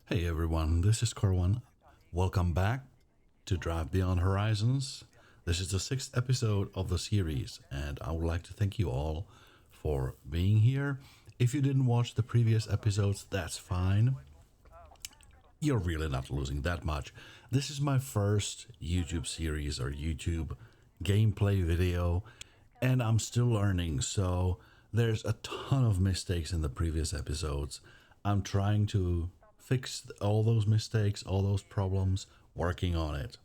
Hey everyone, this is Corwan. Welcome back to Drive Beyond Horizons. This is the sixth episode of the series, and I would like to thank you all for being here. If you didn't watch the previous episodes, that's fine. You're really not losing that much. This is my first YouTube series or YouTube gameplay video, and I'm still learning, so there's a ton of mistakes in the previous episodes. I'm trying to fix all those mistakes, all those problems, working on it.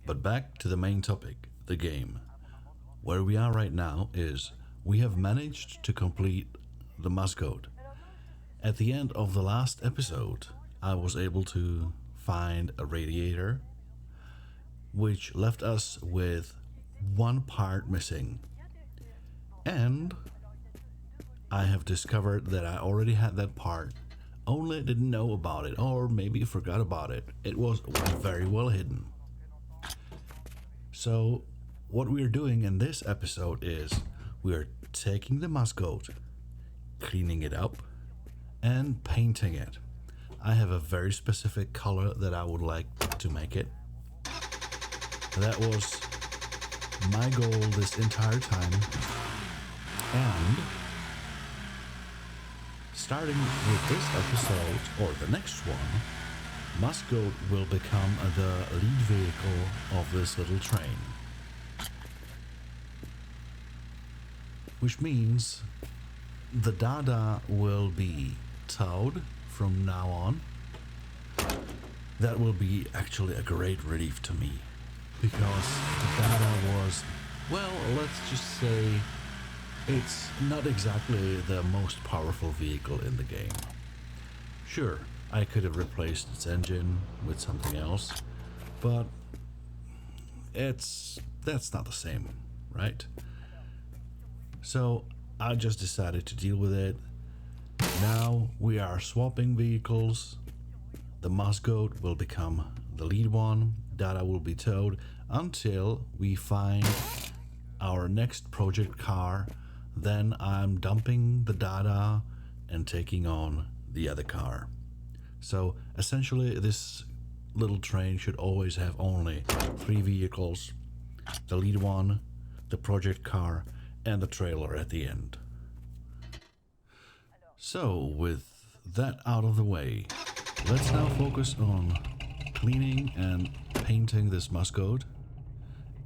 But back to the main topic, the game. Where we are right now is we have managed to complete the Musgoat. At the end of the last episode, I was able to find a radiator, which left us with one part missing. And I have discovered that I already had that part, only didn't know about it, or maybe forgot about it. It was very well hidden. So, what we're doing in this episode is we're taking the Musgoat, cleaning it up, and painting it. I have a very specific color that I would like to make it. That was my goal this entire time. And starting with this episode, or the next one, Musgoat will become the lead vehicle of this little train. Which means the Dada will be towed from now on. That will be actually a great relief to me, because the Dada was, well, let's just say, it's not exactly the most powerful vehicle in the game. Sure, I could have replaced its engine with something else, but that's not the same, right? So I just decided to deal with it. Now we are swapping vehicles. The Musgoat will become the lead one. Dada will be towed until we find our next project car. Then I'm dumping the Dada and taking on the other car. So essentially this little train should always have only three vehicles: the lead one, the project car, and the trailer at the end. So with that out of the way, let's now focus on cleaning and painting this Musgoat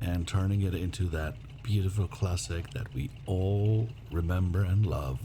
and turning it into that beautiful classic that we all remember and love.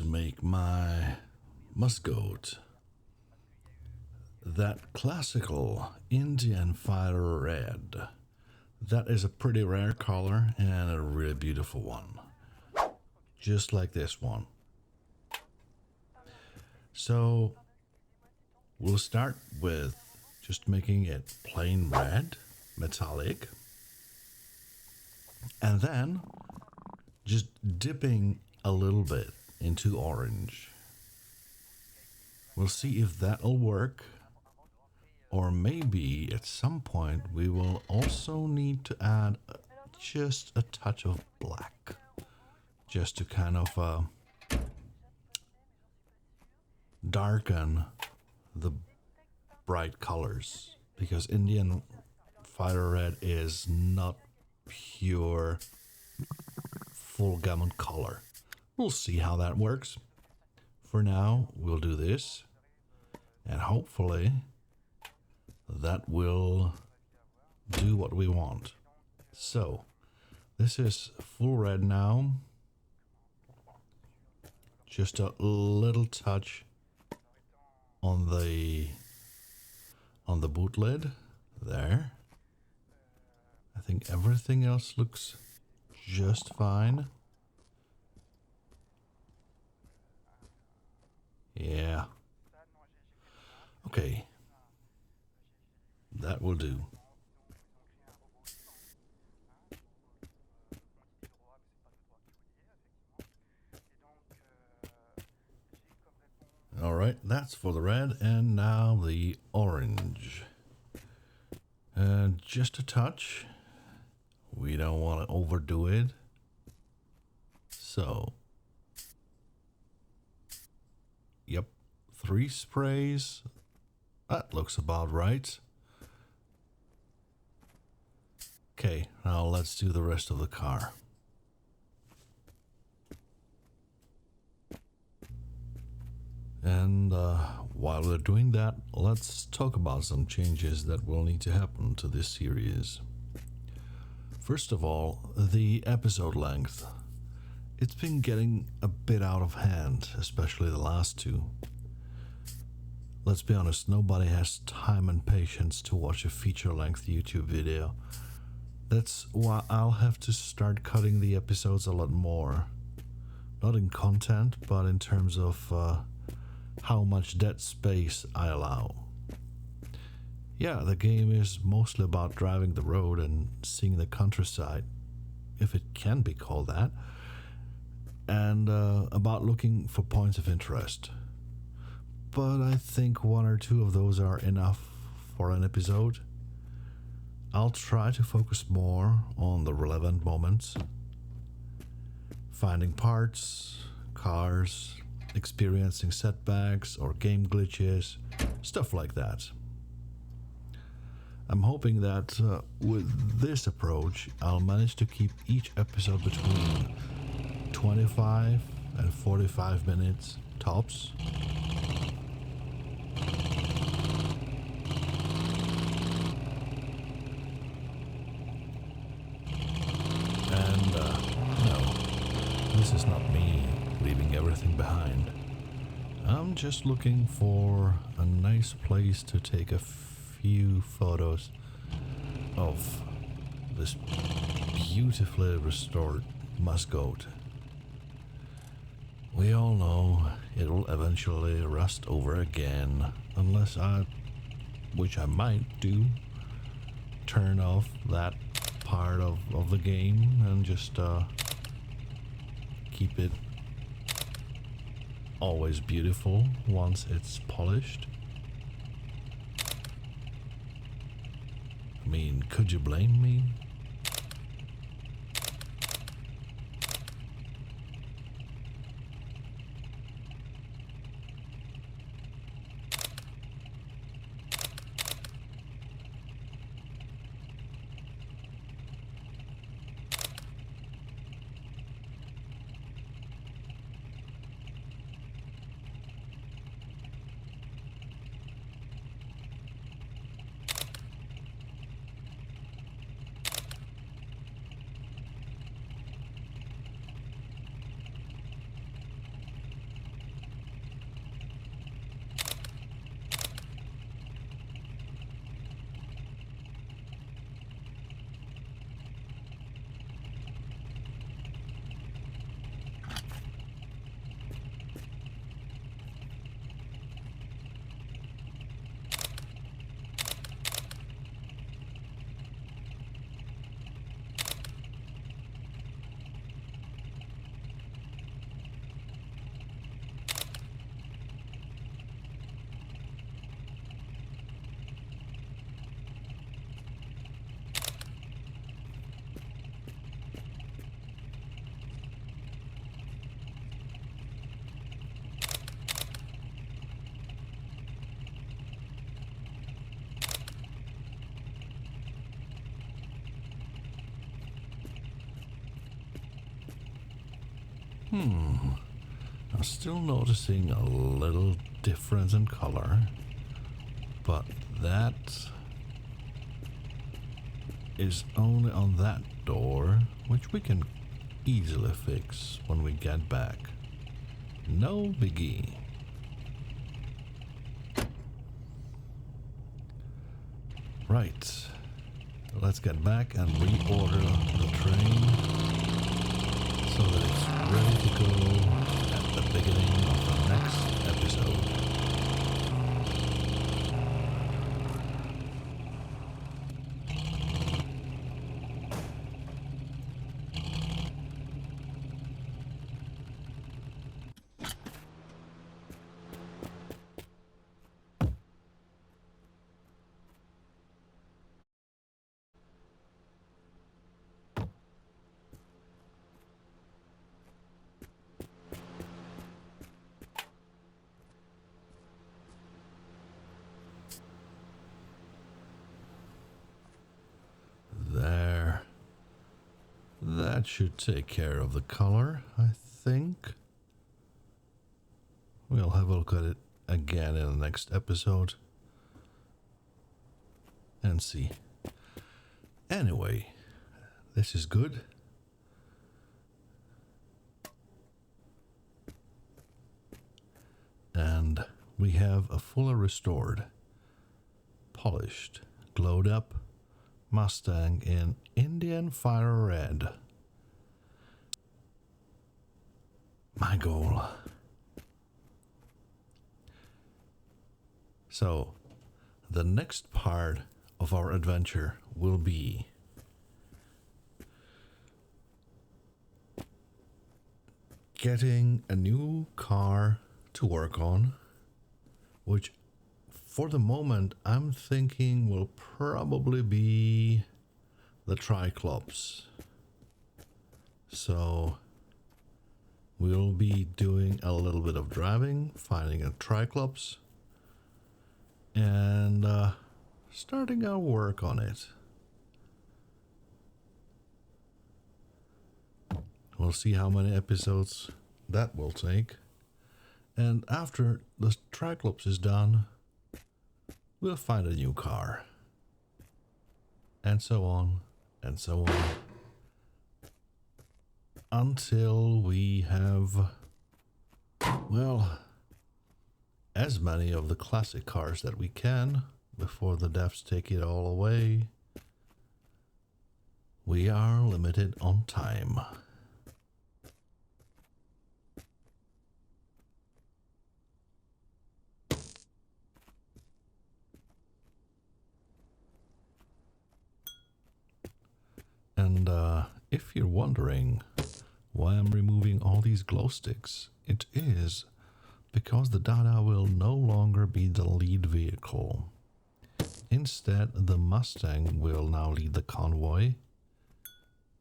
to make my Musgoat that classical Indian fire red. That is a pretty rare color and a really beautiful one. Just like this one. So we'll start with just making it plain red, metallic, and then just dipping a little bit into orange. We'll see if that'll work, or maybe at some point we will also need to add just a touch of black, just to kind of darken the bright colors, because Indian fire red is not pure full gamut color. We'll see how that works. For now, we'll do this, and hopefully that will do what we want. So this is full red now. Just a little touch on the boot lid there. I think everything else looks just fine. Yeah. Okay. That will do. All right, that's for the red, and now the orange. And just a touch. We don't want to overdo it. So, yep, 3 sprays. That looks about right. Okay, now let's do the rest of the car. And while we're doing that, let's talk about some changes that will need to happen to this series. First of all, the episode length. It's been getting a bit out of hand, especially the last 2. Let's be honest, nobody has time and patience to watch a feature-length YouTube video. That's why I'll have to start cutting the episodes a lot more. Not in content, but in terms of how much dead space I allow. Yeah, the game is mostly about driving the road and seeing the countryside, if it can be called that, and about looking for points of interest. But I think 1 or 2 of those are enough for an episode. I'll try to focus more on the relevant moments, finding parts, cars, experiencing setbacks or game glitches, stuff like that. I'm hoping that with this approach, I'll manage to keep each episode between 25 and 45 minutes tops. And no, this is not me leaving everything behind. I'm just looking for a nice place to take a few photos of this beautifully restored Musgoat. We all know it will eventually rust over again, unless which I might do, turn off that part of the game and just keep it always beautiful once it's polished. I mean, could you blame me? I'm still noticing a little difference in color, but that is only on that door, which we can easily fix when we get back. No biggie. Right, let's get back and reorder the train so that it's ready to go at the beginning of the next episode. There. That should take care of the color, I think. We'll have a look at it again in the next episode and see. Anyway, this is good. And we have a fully restored, polished, glowed up Mustang in Indian Fire Red. My goal. So, the next part of our adventure will be getting a new car to work on, which for the moment I'm thinking will probably be the Triclops. So we'll be doing a little bit of driving, finding a Triclops, and starting our work on it. We'll see how many episodes that will take. And after the Triclops is done, we'll find a new car. And so on, and so on. Until we have, well, as many of the classic cars that we can before the devs take it all away. We are limited on time. And if you're wondering why I'm removing all these glow sticks, it is because the Dada will no longer be the lead vehicle. Instead, the Mustang will now lead the convoy,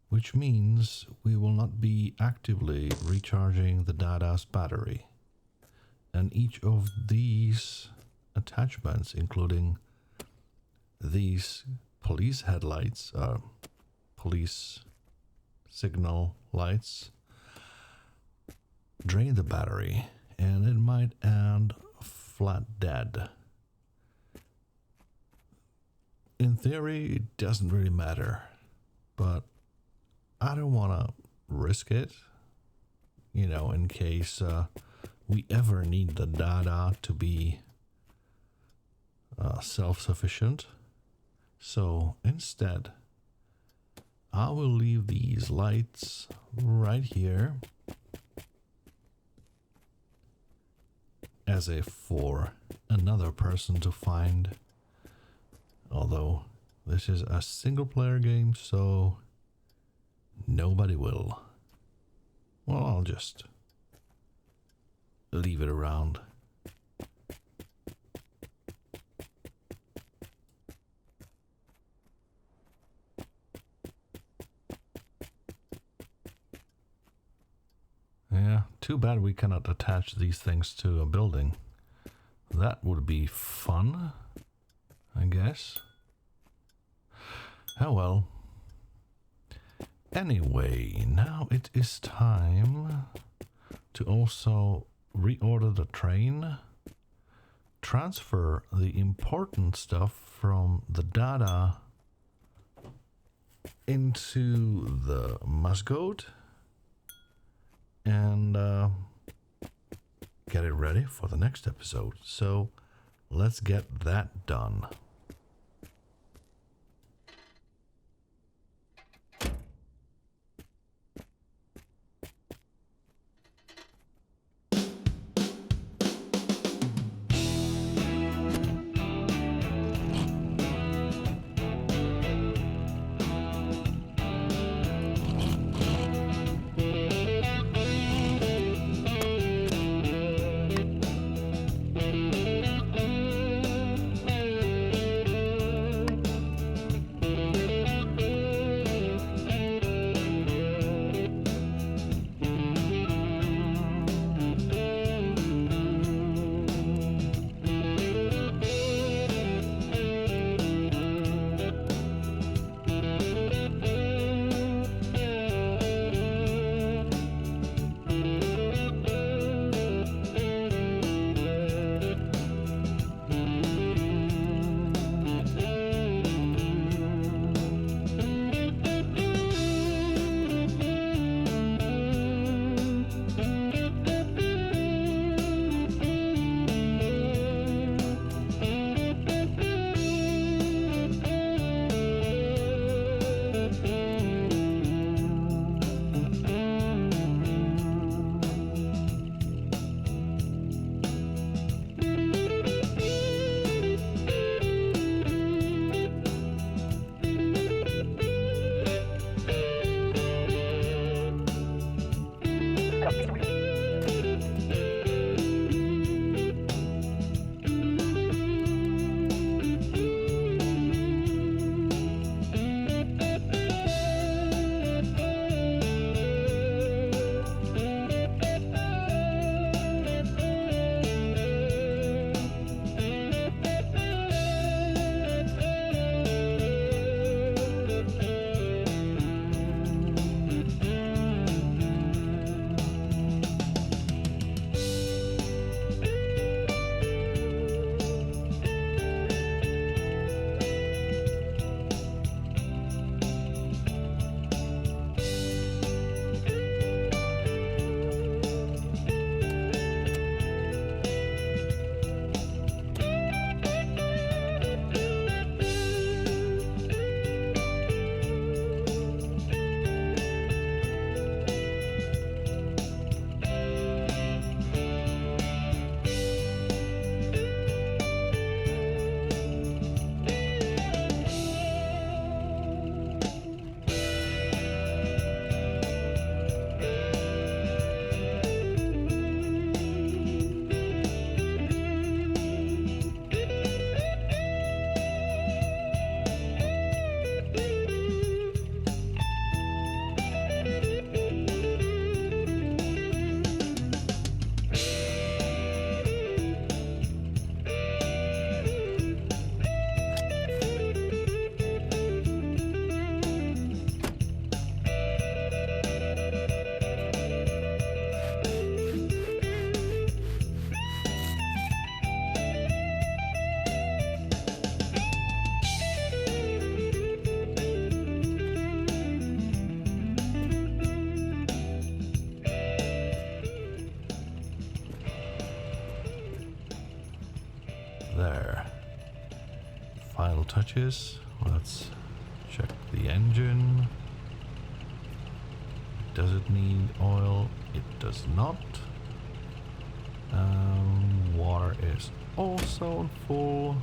which means we will not be actively recharging the Dada's battery. And each of these attachments, including these police headlights, police signal lights, drain the battery, and it might end flat dead. In theory, it doesn't really matter, but I don't want to risk it, you know, in case we ever need the Dada to be self-sufficient. So instead, I will leave these lights right here as if for another person to find. Although this is a single player game, so nobody will. Well, I'll just leave it around. Yeah, too bad we cannot attach these things to a building. That would be fun, I guess. Oh well. Anyway, now it is time to also reorder the train, transfer the important stuff from the data into the Musgoat, and get it ready for the next episode. So let's get that done. There. Final touches. Let's check the engine. Does it need oil? It does not. Water is also full,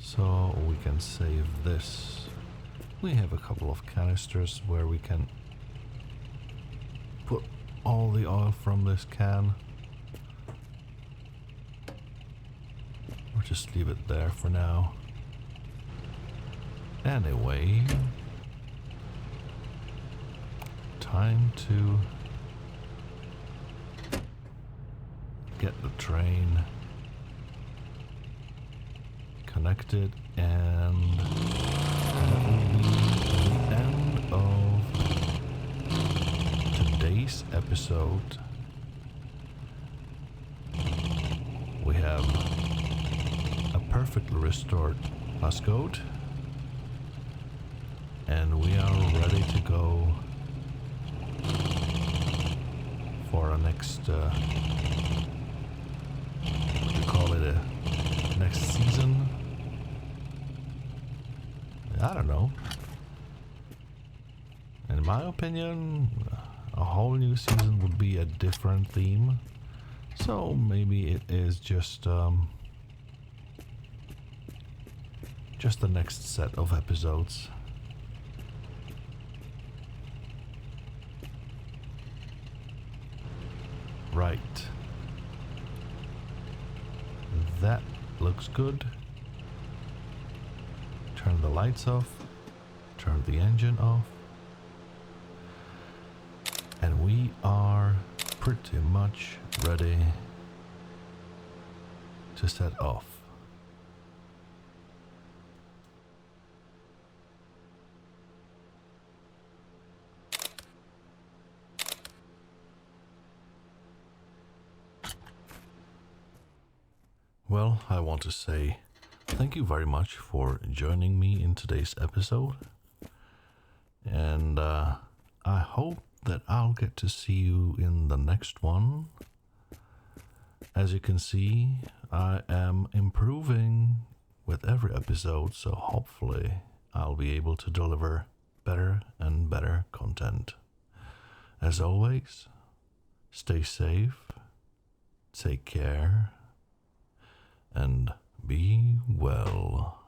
so we can save this. We have a couple of canisters where we can put all the oil from this can. Or just leave it there for now. Anyway, time to get the train connected, and that will be the end of today's episode. perfectly restored Musgoat. And we are ready to go for our next, what do you call it, a next season? I don't know. In my opinion, a whole new season would be a different theme. So maybe it is just the next set of episodes. Right. That looks good. Turn the lights off. Turn the engine off. And we are pretty much ready to set off. Well, I want to say thank you very much for joining me in today's episode. And I hope that I'll get to see you in the next one. As you can see, I am improving with every episode, so hopefully I'll be able to deliver better and better content. As always, stay safe, take care, and be well.